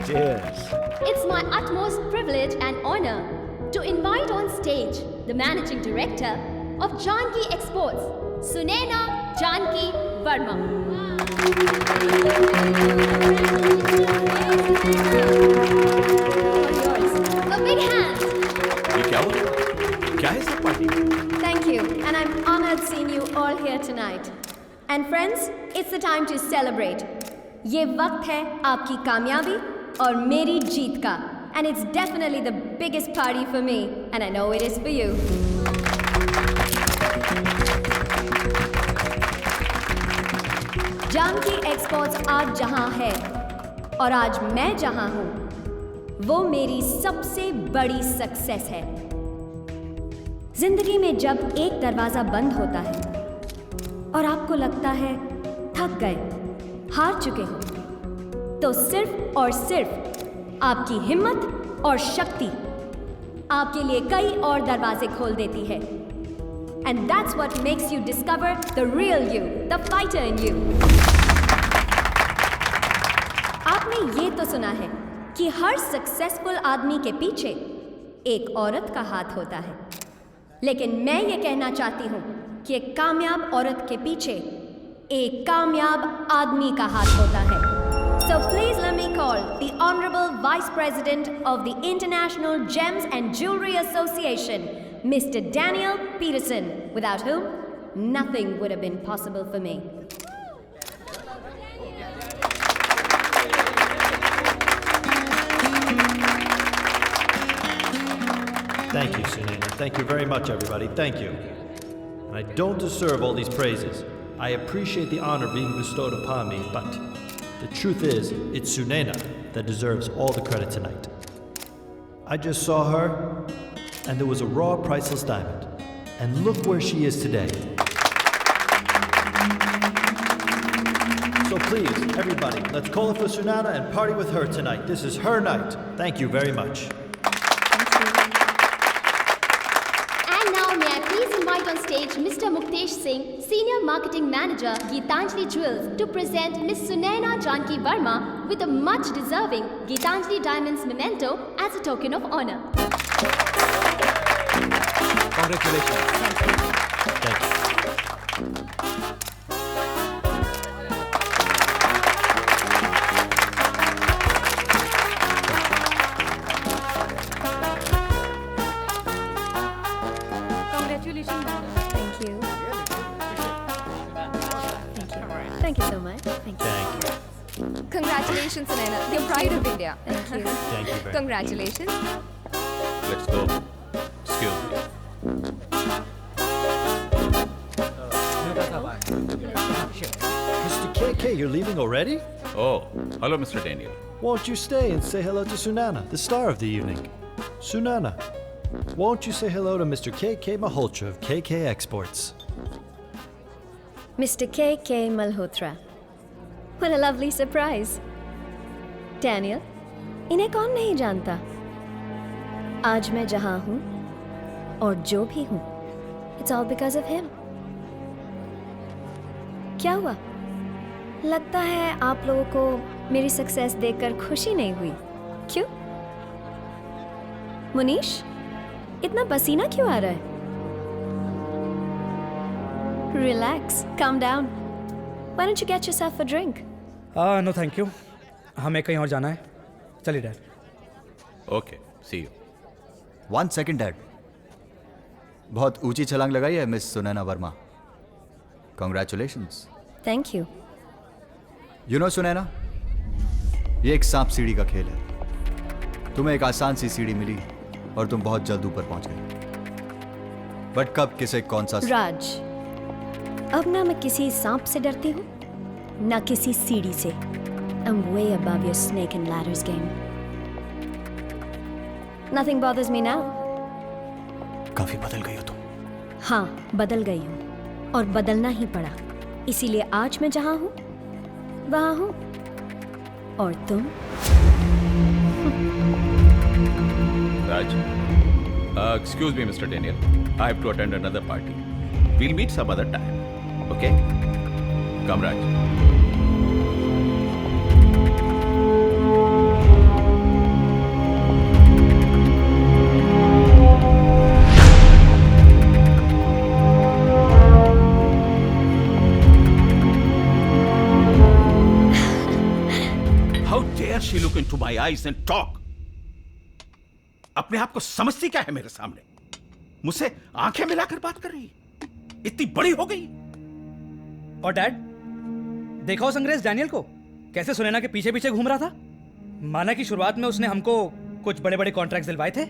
Cheers. It's my utmost privilege and honor to invite on stage the Managing Director of Janki Exports, Sunaina Janki Verma. All yours. A big hand. ये क्या हुआ? क्या है सब party? Thank you, and I'm honored seeing you all here tonight. And friends, it's the time to celebrate. ये वक्त है आपकी कामयाबी और मेरी जीत का. And it's definitely the biggest party for me, and I know it is for you. Janki exports आज जहां है और आज मैं जहां हूं, वो मेरी सबसे बड़ी सक्सेस है. जिंदगी में जब एक दरवाजा बंद होता है और आपको लगता है थक गए, हार चुके हो, तो सिर्फ और सिर्फ आपकी हिम्मत और शक्ति आपके लिए कई और दरवाजे खोल देती है. And that's what makes you discover the real you, the fighter in you. आपने ये तो सुना है कि हर सक्सेसफुल आदमी के पीछे एक औरत का हाथ होता है, लेकिन मैं ये कहना चाहती हूँ कि एक कामयाब औरत के पीछे एक कामयाब आदमी का हाथ होता है. So please let me call the Honorable Vice President of the International Gems and Jewelry Association, Mr. Daniel Peterson, without whom nothing would have been possible for me. Thank you, Sunaina. Thank you very much, everybody. Thank you. And I don't deserve all these praises. I appreciate the honor being bestowed upon me, but the truth is, it's Sunaina that deserves all the credit tonight. I just saw her, and there was a raw, priceless diamond. And look where she is today. So please, everybody, let's call it for Sunaina and party with her tonight. This is her night. Thank you very much. And now may I please invite on stage Mr. Muktesh Singh, Senior Marketing Manager, Geetanjali Jewels, to present Miss Sunaina Janki Verma with a much deserving Geetanjali Diamonds memento as a token of honor. Congratulations. Thank you. Congratulations. Thank you. Thank you so much. Thank you. Thank you. Congratulations, Sunaina. The pride of India. Thank you. Thank you very much. Congratulations. Let's go. Excuse me. Mr. KK, you're leaving already? Oh, hello, Mr. Daniel. Won't you stay and say hello to Sunaina, the star of the evening? Sunaina, won't you say hello to Mr. KK Malhotra of KK Exports? Mr. K.K. Malhotra. What a lovely surprise. Daniel, इन्हें कौन नहीं जानता? आज मैं जहां हूं और जो भी हूं, it's all because of him. क्या हुआ? लगता है आप लोगों को मेरी सक्सेस देखकर खुशी नहीं हुई. क्यों? मुनीश, इतना पसीना क्यों आ रहा है? Relax, calm down. Why don't you get yourself a drink? No thank you, हमें कहीं और जाना है. चलिए dad. Okay, see you. 1 second, dad. बहुत ऊंची छलांग लगाई है miss Sunaina Verma. Congratulations. Thank you. You know Sunaina, ये एक सांप सीढ़ी का खेल है. तुम्हें एक आसान सी सीढ़ी मिली और तुम बहुत जल्द ऊपर पहुंच गए. बट कब किसे कौन सा राज, अब ना मैं किसी सांप से डरती हूँ, ना किसी सीढ़ी से. I'm way above your snake and ladders game. Nothing bothers me now. काफी बदल गई हो तुम. हाँ, बदल गई हूँ और बदलना ही पड़ा. इसीलिए आज मैं जहाँ हूँ, वहाँ हूँ. और तुम? Raj, excuse me, Mr. Daniel. I have to attend another party. We'll meet some other time. Okay come Raj. How dare she look into my eyes and talk? अपने आप को समझती क्या है मेरे सामने? मुझसे आंखें मिलाकर बात कर रही, इतनी बड़ी हो गई। और डैड, देखा उस अंग्रेज डैनियल को कैसे सुनैना के पीछे पीछे घूम रहा था? माना कि शुरुआत में उसने हमको कुछ बड़े बड़े कॉन्ट्रैक्ट दिलवाए थे।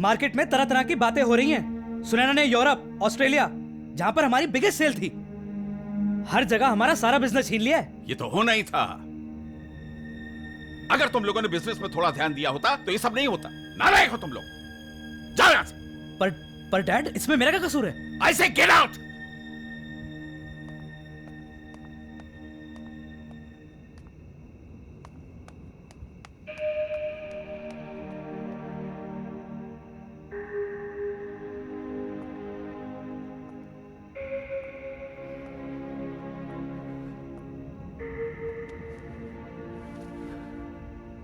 मार्केट में तरह तरह की बातें हो रही हैं। सुनैना ने यूरोप, ऑस्ट्रेलिया, जहां पर हमारी बिगेस्ट सेल थी, हर जगह हमारा सारा बिजनेस छीन लिया है। ये तो होना ही था। अगर तुम लोगों ने बिजनेस में थोड़ा ध्यान दिया होता तो ये सब नहीं होता। नालायक हो तुम लोग, जाओ यहां से। पर डैड, इसमें मेरा क्या कसूर है? आई से get out.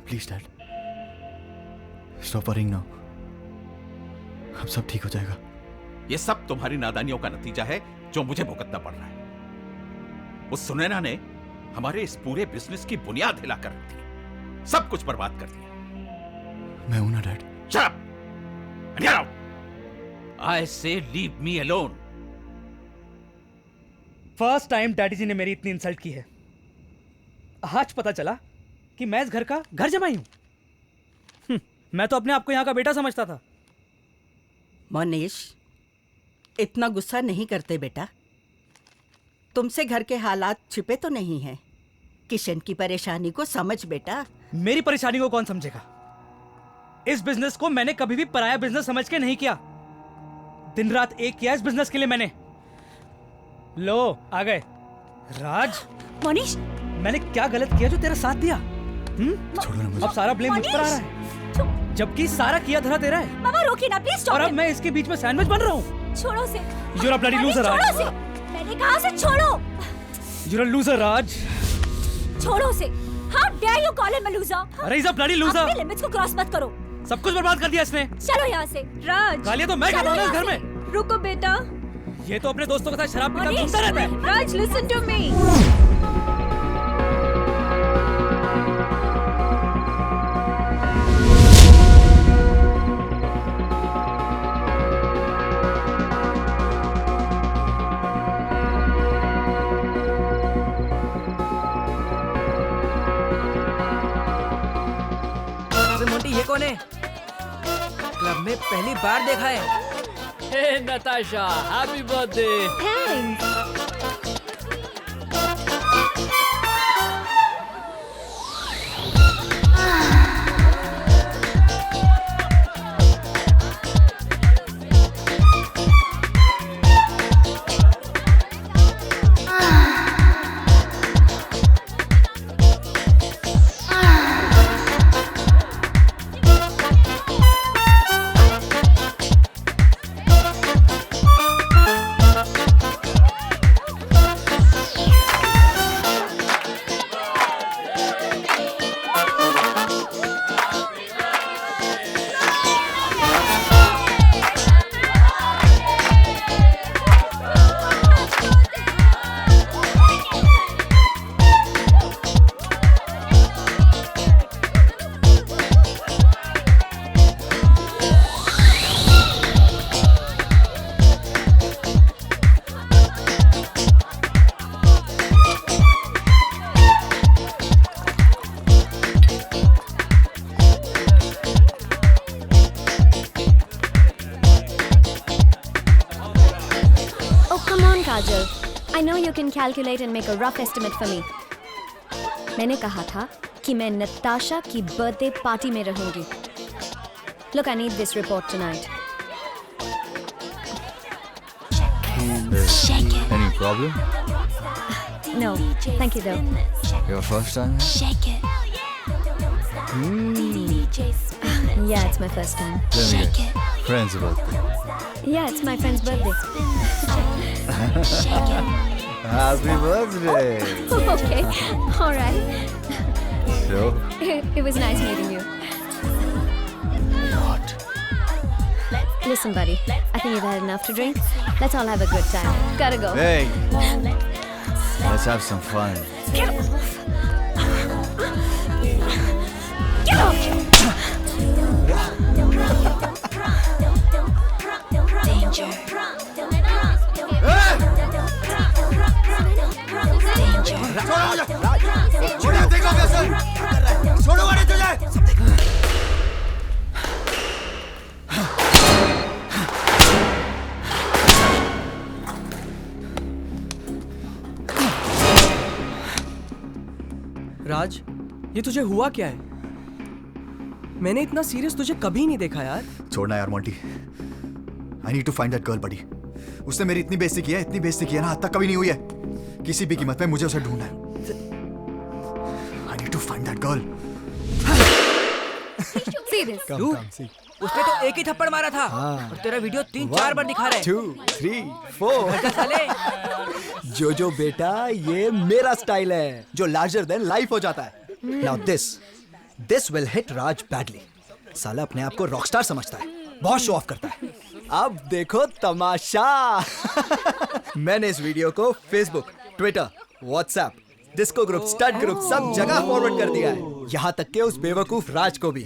Please dad, stop worrying now. अब सब ठीक हो जाएगा। ये सब तुम्हारी नादानियों का नतीजा है जो मुझे भुगतना पड़ रहा है। उस सुनैना ने हमारे इस पूरे बिजनेस की बुनियाद हिलाकर रख दी, सब कुछ बर्बाद कर दिया। मैं हूं ना dad. Shut up and get out. I say leave me alone. First time daddy ji ने मेरी इतनी इंसल्ट की है। आज पता चला कि मैं इस घर का घर जमाई हूं। मैं तो अपने आप को यहाँ का बेटा समझता था। मोनीश, इतना गुस्सा नहीं करते बेटा। तुमसे घर के हालात छिपे तो नहीं हैं। किशन की परेशानी को समझ बेटा। मेरी परेशानी को कौन समझेगा? इस बिजनेस को मैंने कभी भी पराया बिजनेस समझ के नहीं किया। दिन रात एक किया इस बिजनेस के लिए मैंने। लो आ गए। राज, मोनीश, मैंने क्या गलत किया जो तेरा साथ दिया? छोड़ो ना मुझे। अब सारा ब्लेम मुझ पर आ रहा है, जबकि सारा किया धरा तेरा है। मामा रोकिए ना प्लीज। और अब मैं इसके बीच में सैंडविच बन रहा हूँ। छोड़ो से। You're a bloody loser, छोड़ो राज। से। मैंने कहा से छोड़ो। You're a loser, राज। छोड़ो से। How dare you call him a loser? अरे he's a bloody loser। अपने लिमिट्स को क्रॉस मत करो। सब कुछ बर्बाद कर दिया इसने। चलो यहाँ से। राज, गालियाँ तो मैं खाता हूँ इस घर में। रुको बेटा। ये तो अपने दोस्तों के साथ शराब पीकर घूमता रहता है। Raj, listen to me. Monty, ये कौन है? क्लब में पहली बार देखा है। Hey Natasha, happy birthday. Thanks. Kajal, I know you can calculate and make a rough estimate for me. मैंने कहा था कि मैं नताशा की बर्थडे पार्टी में रहूंगी. Look, I need this report tonight. Any problem? No, thank you though. Your first time? Yeah, it's my first time. Let me guess. Friend's birthday. Yeah, it's my friend's birthday. Happy birthday. Okay, all right. So, It was nice meeting you. what? Listen, buddy, I think you've had enough to drink. Let's all have a good time. Gotta go. Hey, let's have some fun. Get off! Get off! Danger. छोड़ो गाड़ी तुझे। राज, ये तुझे हुआ क्या है? मैंने इतना सीरियस तुझे कभी नहीं देखा यार। छोड़ना यार Monty. I need to find that girl buddy. उसने मेरी इतनी बेइज्जती की है ना, आज तक कभी नहीं हुई है। किसी भी कीमत पे मुझे उसे ढूंढना है। I need to find that girl. See this. तू उसने तो एक ही थप्पड़ मारा था और तेरा वीडियो 3-4 बार दिखा रहा है। 2, 3, 4 साले। जो बेटा ये मेरा स्टाइल है जो लार्जर देन लाइफ हो जाता है। Now this will hit Raj badly. साला अपने आप को रॉकस्टार समझता है, बहुत शो ऑफ करता है। अब देखो तमाशा। मैंने इस वीडियो को Facebook, Twitter, WhatsApp, disco group, stud group सब जगह फॉरवर्ड कर दिया है। यहाँ तक के उस बेवकूफ राज को भी।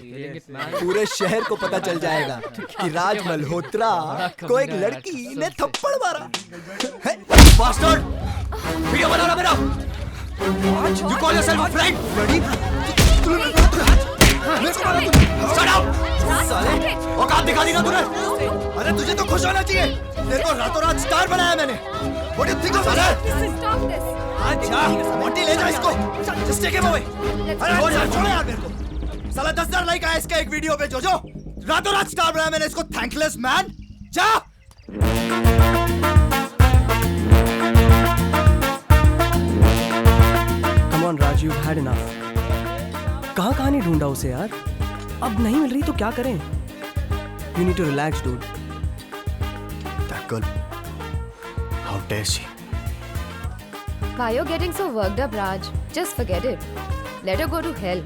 पूरे शहर को पता चल जाएगा कि राज मल्होत्रा को एक लड़की ने थप्पड़ मारा। Bastard! वीडियो बना रहा मेरा। You call yourself a friend? Shut up! औकात दिखा दी ना तूने? अरे तुझे तो खुश होना चाहिए। तेरे को रातों रात स्टार बनाया मैंने। What do you think of that? Stop this. अच्छा, मोंटी ले जा इसको। Just take him away. अरे छोड़ो यार मेरे को। साला 10,000 लाइक आया इसका एक वीडियो पे जो रातों रात स्टार बनाया मैंने इसको। Thankless man. जा। Come on Raj, you've had enough. कहाँ नहीं ढूंढा उसे यार? अब नहीं मिल रही तो क्या करें? You need to relax, dude. That girl. How dare she? Why you're getting so worked up, Raj? Just forget it. Let her go to hell.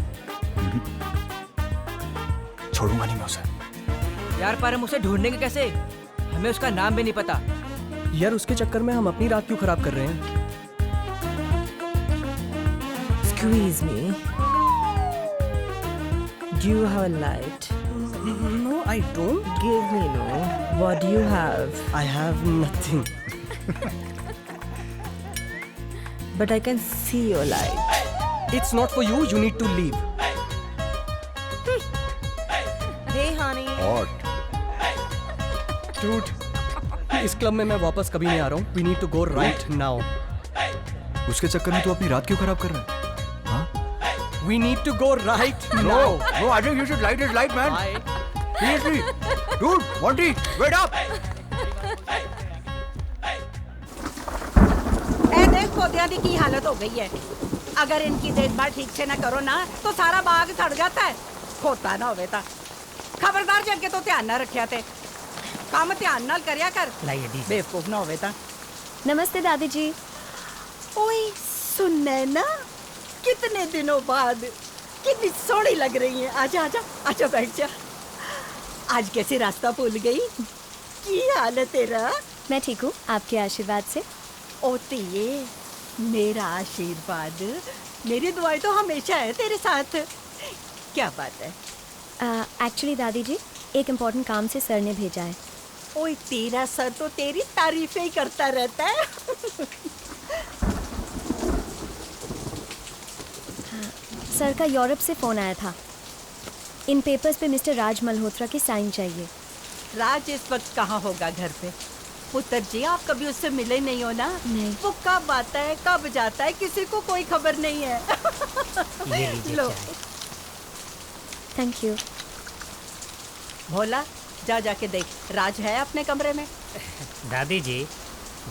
छोड़ूंगा नहीं मैं उसे। यार पर हम उसे ढूंढेंगे कैसे? हमें उसका नाम भी नहीं पता। यार उसके चक्कर में हम अपनी रात क्यों खराब कर रहे हैं? Squeeze me. Do you have a light? No, I don't. Give me no. What do you have? I have nothing. But I can see your light. It's not for you. You need to leave. Hey, honey. What? Dude, इस club में मैं वापस कभी नहीं आ रहा हूँ. We need to go right now. उसके चक्कर में तू अपनी रात क्यों खराब कर रहा है? हाँ? We need to go right now. No, I think you should light his light, man. Seriously, dude, Monty, wait up. ए देख पौधियां दी की हालत हो गई है। अगर इनकी देखभाल ठीक से ना करो ना तो सारा बाग सड़ जाता है। खोता ना होवे ता खबरदार जग के तो ध्यान ना रखिया ते। काम ध्यान नाल करिया कर। बेवकूफ ना होवे ता। नमस्ते दादी जी। ओए सुनने ना कितने दिनों बाद कितनी सोहनी लग रही है। आजा आजा आजा बैठ जा। आज कैसे रास्ता भूल गई? की हाल है तेरा? मैं ठीक हूँ आपके आशीर्वाद से। ओ तिये मेरा आशीर्वाद, मेरी दुआएं तो हमेशा है तेरे साथ। क्या बात है? एक्चुअली दादी जी एक इम्पोर्टेंट काम से सर ने भेजा है। ओए तेरा सर तो तेरी तारीफें ही करता रहता है। सर का यूरोप से फोन आया था। इन पेपर्स पे मिस्टर राज मल्होत्रा की साइन चाहिए। राज इस वक्त कहाँ होगा? घर पे। पुत्र जी आप कभी उससे मिले नहीं हो ना? नहीं। वो कब आता है कब जाता है किसी को कोई खबर नहीं है। लो थैंक यू। भोला जा जाके देख राज है अपने कमरे में। दादी जी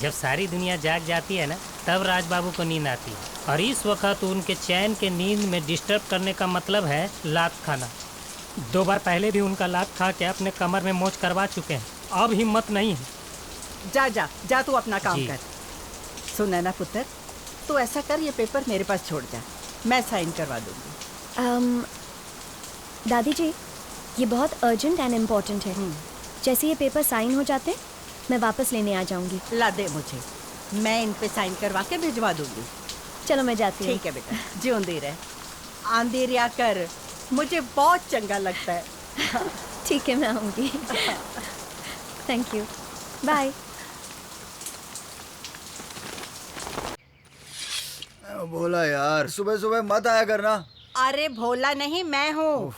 जब सारी दुनिया जाग जाती है ना तब राज बाबू को नींद आती है और इस वक्त उनके चैन के नींद में डिस्टर्ब करने का मतलब है लात खाना। 2 बार पहले भी उनका लात खा के अपने कमर में मोच करवा चुके हैं। अब हिम्मत नहीं है जा जा जा, तू अपना काम जी। कर। सुना ना पुत्र, तू ऐसा कर, ये पेपर मेरे पास छोड़ जा, मैं साइन करवा दूंगी। दादी जी, ये बहुत अर्जेंट एंड इम्पोर्टेंट है। जैसे ये पेपर साइन हो जाते मैं वापस लेने आ जाऊंगी। ला दे मुझे, मैं इन पे साइन करवा के भिजवा दूंगी। चलो मैं जाती हूँ। ठीक है बेटा, जिਉਂਦੀ रहे, आंधी रिया कर, मुझे बहुत चंगा लगता है। ठीक है, मैं आऊँगी। Thank you, bye. बोला यार, सुबह सुबह मत आया करना। अरे भोला नहीं, मैं हूँ।